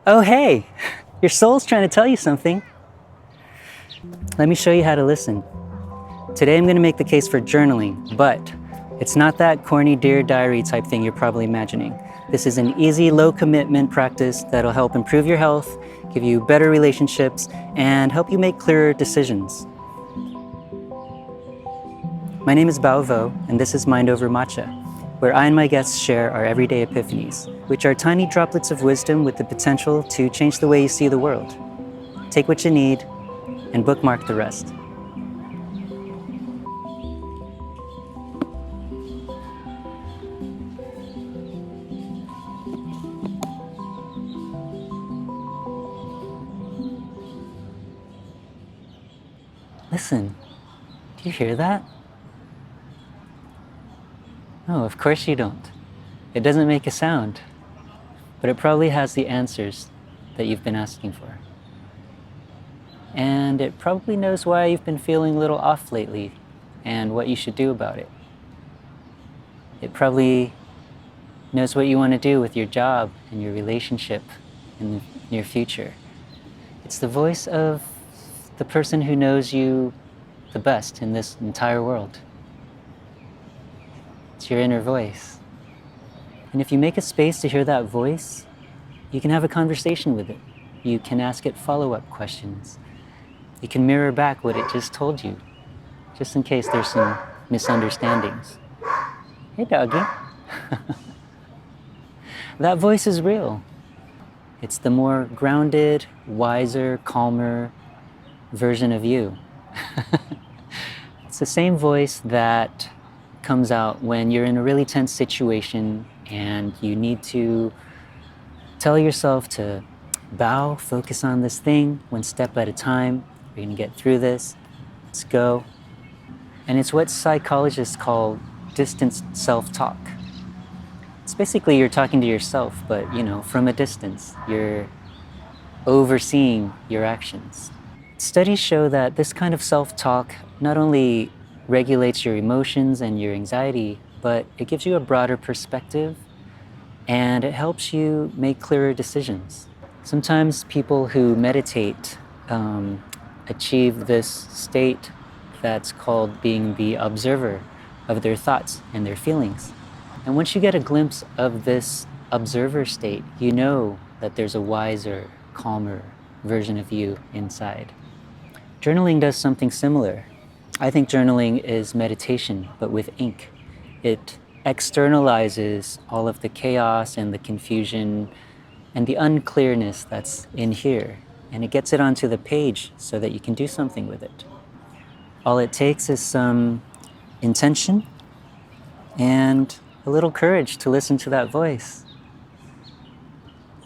Oh, hey, your soul's trying to tell you something. Let me show you how to listen. Today I'm going to make the case for journaling, but it's not that corny Dear Diary type thing you're probably imagining. This is an easy, low commitment practice that'll help improve your health, give you better relationships, and help you make clearer decisions. My name is Bao Vo, and this is Mind Over Matcha, where I and my guests share our everyday epiphanies, which are tiny droplets of wisdom with the potential to change the way you see the world. Take what you need and bookmark the rest. Listen, do you hear that? Oh, of course you don't. It doesn't make a sound, but it probably has the answers that you've been asking for. And it probably knows why you've been feeling a little off lately and what you should do about it. It probably knows what you want to do with your job and your relationship in the near future. It's the voice of the person who knows you the best in this entire world. It's your inner voice. And if you make a space to hear that voice, you can have a conversation with it. You can ask it follow-up questions. You can mirror back what it just told you, just in case there's some misunderstandings. Hey, doggy. That voice is real. It's the more grounded, wiser, calmer version of you. It's the same voice that comes out when you're in a really tense situation and you need to tell yourself to bow, focus on this thing, one step at a time. We're gonna get through this. Let's go. And it's what psychologists call distant self-talk. It's basically you're talking to yourself, but from a distance. You're overseeing your actions. Studies show that this kind of self-talk not only regulates your emotions and your anxiety, but it gives you a broader perspective and it helps you make clearer decisions. Sometimes people who meditate achieve this state that's called being the observer of their thoughts and their feelings. And once you get a glimpse of this observer state, you know that there's a wiser, calmer version of you inside. Journaling does something similar. I think journaling is meditation, but with ink. It externalizes all of the chaos and the confusion and the unclearness that's in here, and it gets it onto the page so that you can do something with it. All it takes is some intention and a little courage to listen to that voice.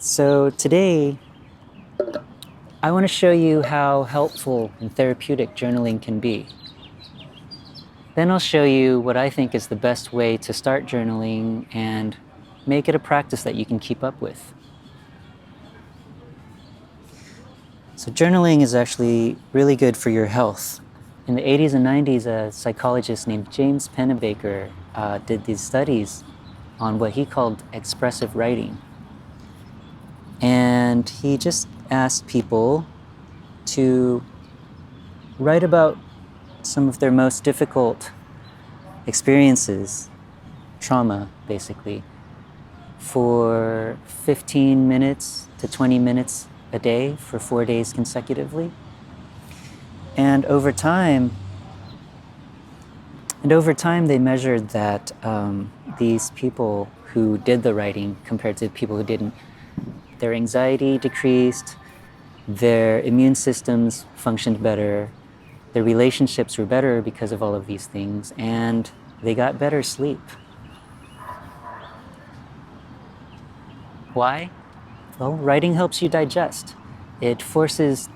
So today, I want to show you how helpful and therapeutic journaling can be. Then I'll show you what I think is the best way to start journaling and make it a practice that you can keep up with. So journaling is actually really good for your health. In the 80s and 90s, a psychologist named James Pennebaker did these studies on what he called expressive writing. And he just asked people to write about some of their most difficult experiences, trauma basically, for 15 minutes to 20 minutes a day for 4 days consecutively. And over time they measured that these people who did the writing compared to people who didn't, their anxiety decreased, their immune systems functioned better, their relationships were better because of all of these things, and they got better sleep. Why? Well, writing helps you digest. It forces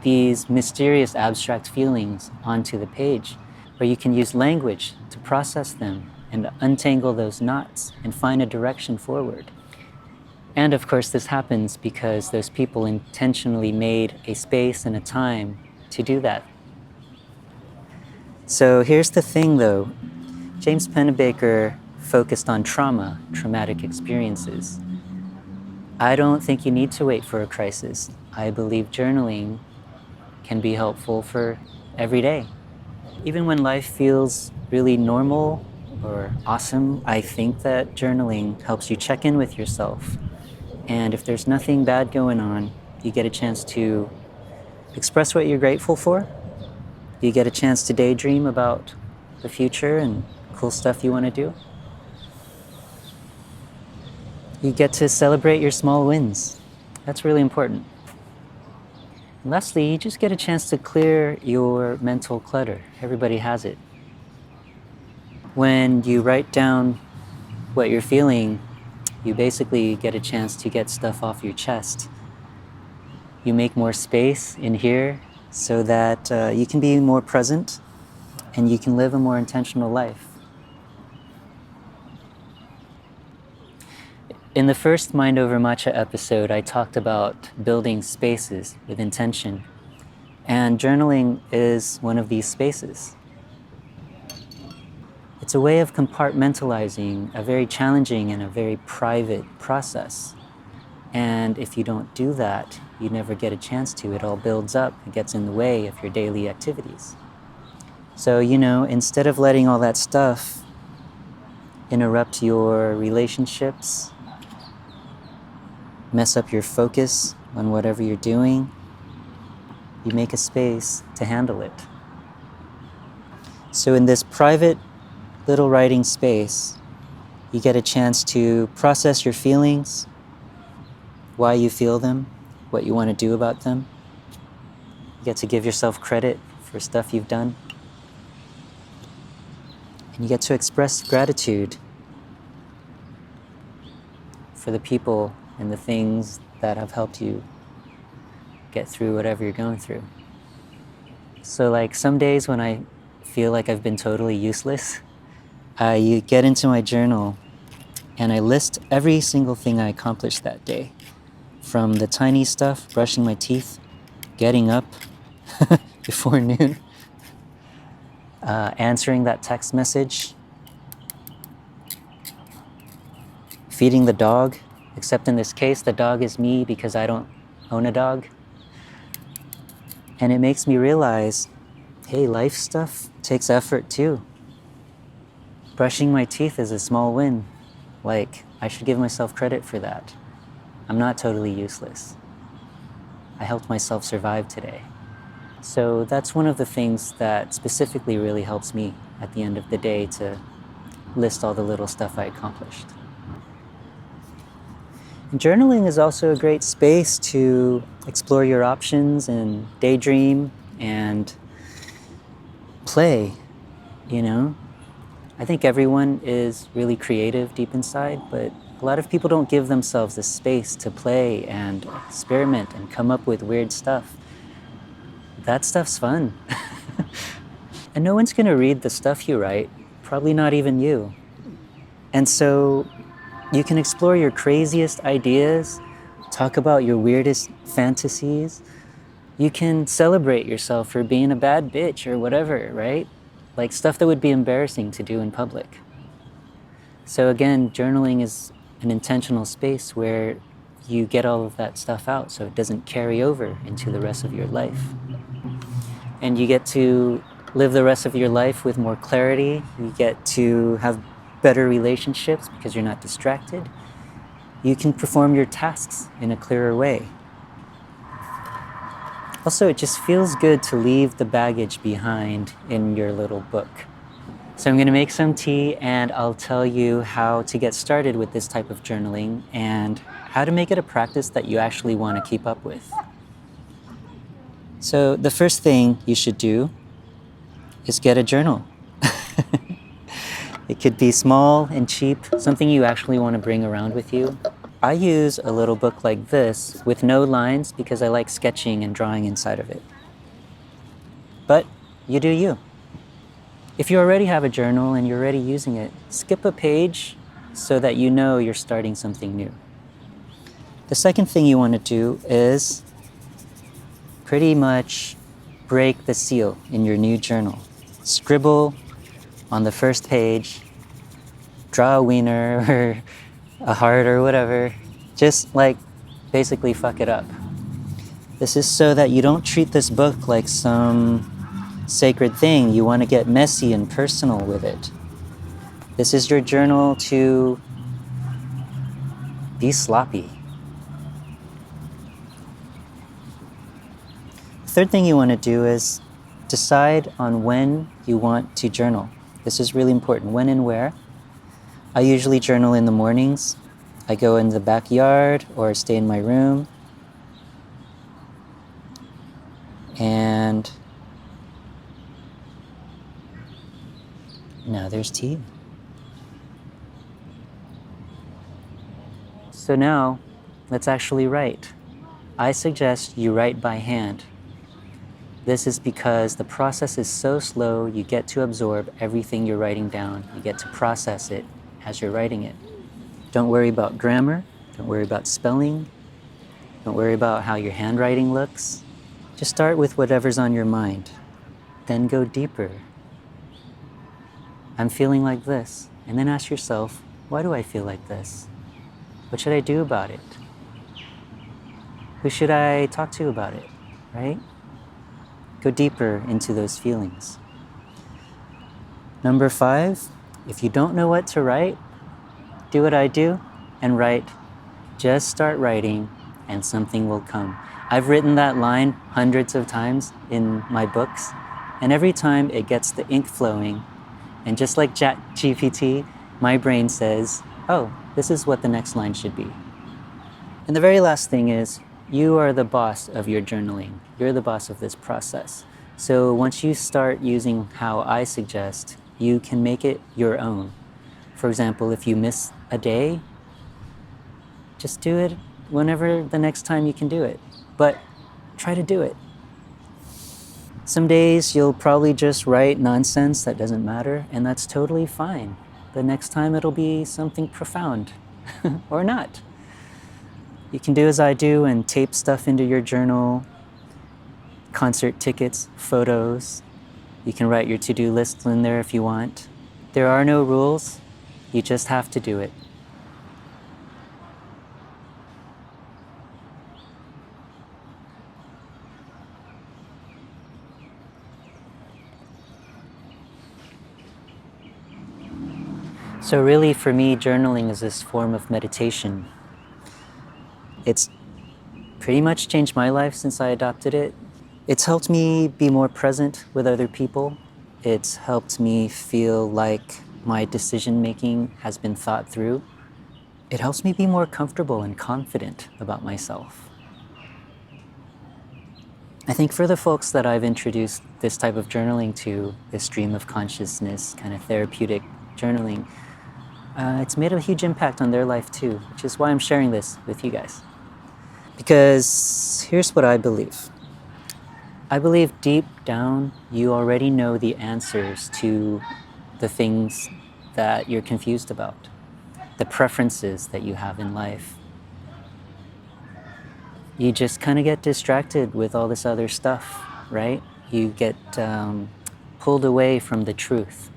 these mysterious abstract feelings onto the page, where you can use language to process them and untangle those knots and find a direction forward. And of course, this happens because those people intentionally made a space and a time to do that. So here's the thing though, James Pennebaker focused on trauma, traumatic experiences. I don't think you need to wait for a crisis. I believe journaling can be helpful for every day. Even when life feels really normal or awesome, I think that journaling helps you check in with yourself. And if there's nothing bad going on, you get a chance to express what you're grateful for. You get a chance to daydream about the future and cool stuff you want to do. You get to celebrate your small wins. That's really important. And lastly, you just get a chance to clear your mental clutter. Everybody has it. When you write down what you're feeling, you basically get a chance to get stuff off your chest. You make more space in here so that you can be more present and you can live a more intentional life. In the first Mind Over Matcha episode, I talked about building spaces with intention, and journaling is one of these spaces. It's a way of compartmentalizing a very challenging and a very private process. And if you don't do that, you never get a chance to. It all builds up, it gets in the way of your daily activities. So, instead of letting all that stuff interrupt your relationships, mess up your focus on whatever you're doing, you make a space to handle it. So in this private little writing space, you get a chance to process your feelings, why you feel them, what you want to do about them. You get to give yourself credit for stuff you've done. And you get to express gratitude for the people and the things that have helped you get through whatever you're going through. So like some days when I feel like I've been totally useless, I get into my journal and I list every single thing I accomplished that day. From the tiny stuff, brushing my teeth, getting up before noon, answering that text message, feeding the dog, except in this case, the dog is me because I don't own a dog. And it makes me realize, hey, life stuff takes effort too. Brushing my teeth is a small win. Like, I should give myself credit for that. I'm not totally useless. I helped myself survive today. So that's one of the things that specifically really helps me at the end of the day to list all the little stuff I accomplished. And journaling is also a great space to explore your options and daydream and play, I think everyone is really creative deep inside, but a lot of people don't give themselves the space to play and experiment and come up with weird stuff. That stuff's fun. And no one's gonna read the stuff you write, probably not even you. And so you can explore your craziest ideas, talk about your weirdest fantasies. You can celebrate yourself for being a bad bitch or whatever, right? Like stuff that would be embarrassing to do in public. So again, journaling is an intentional space where you get all of that stuff out so it doesn't carry over into the rest of your life. And you get to live the rest of your life with more clarity. You get to have better relationships because you're not distracted. You can perform your tasks in a clearer way. Also, it just feels good to leave the baggage behind in your little book. So I'm gonna make some tea and I'll tell you how to get started with this type of journaling and how to make it a practice that you actually wanna keep up with. So the first thing you should do is get a journal. It could be small and cheap, something you actually wanna bring around with you. I use a little book like this with no lines because I like sketching and drawing inside of it. But you do you. If you already have a journal and you're already using it, skip a page so that you know you're starting something new. The second thing you want to do is pretty much break the seal in your new journal. Scribble on the first page, draw a wiener or a heart or whatever, Just like basically fuck it up. This is so that you don't treat this book like some sacred thing. You want to get messy and personal with it. This is your journal to be sloppy. The third thing you want to do is decide on when you want to journal. This is really important. When and where. I usually journal in the mornings. I go in the backyard or stay in my room. And now there's tea. So now, let's actually write. I suggest you write by hand. This is because the process is so slow, you get to absorb everything you're writing down. You get to process it as you're writing it. Don't worry about grammar. Don't worry about spelling. Don't worry about how your handwriting looks. Just start with whatever's on your mind. Then go deeper. I'm feeling like this. And then ask yourself, why do I feel like this? What should I do about it? Who should I talk to about it, right? Go deeper into those feelings. Number 5, if you don't know what to write, do what I do and write. Just start writing and something will come. I've written that line hundreds of times in my books, and every time it gets the ink flowing, and just like ChatGPT, my brain says, oh, this is what the next line should be. And the very last thing is, you are the boss of your journaling. You're the boss of this process. So once you start using how I suggest, you can make it your own. For example, if you miss a day, just do it whenever the next time you can do it. But try to do it. Some days you'll probably just write nonsense that doesn't matter, and that's totally fine. The next time it'll be something profound, or not. You can do as I do and tape stuff into your journal, concert tickets, photos. You can write your to-do list in there if you want. There are no rules, you just have to do it. So really, for me, journaling is this form of meditation. It's pretty much changed my life since I adopted it. It's helped me be more present with other people. It's helped me feel like my decision-making has been thought through. It helps me be more comfortable and confident about myself. I think for the folks that I've introduced this type of journaling to, this stream of consciousness, kind of therapeutic journaling, it's made a huge impact on their life too, which is why I'm sharing this with you guys. Because here's what I believe. I believe deep down you already know the answers to the things that you're confused about, the preferences that you have in life. You just kind of get distracted with all this other stuff, right? You get pulled away from the truth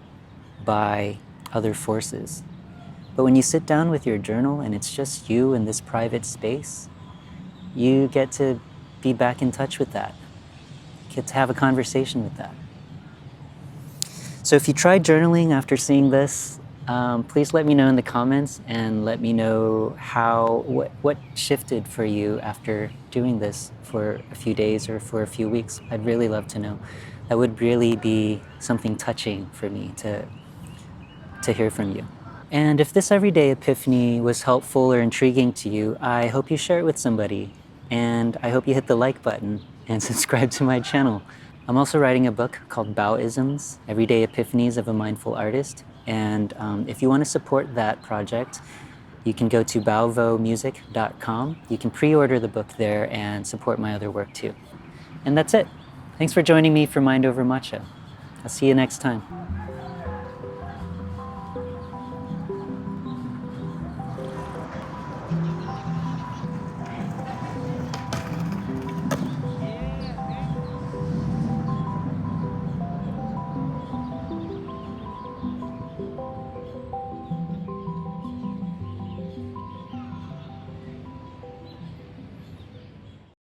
by other forces. But when you sit down with your journal and it's just you in this private space, you get to be back in touch with that. You get to have a conversation with that. So if you tried journaling after seeing this, please let me know in the comments and let me know what shifted for you after doing this for a few days or for a few weeks. I'd really love to know. That would really be something touching for me to hear from you. And if this everyday epiphany was helpful or intriguing to you, I hope you share it with somebody. And I hope you hit the like button and subscribe to my channel. I'm also writing a book called Bao-isms, Everyday Epiphanies of a Mindful Artist. And if you want to support that project, you can go to baovomusic.com. You can pre-order the book there and support my other work too. And that's it. Thanks for joining me for Mind Over Matcha. I'll see you next time.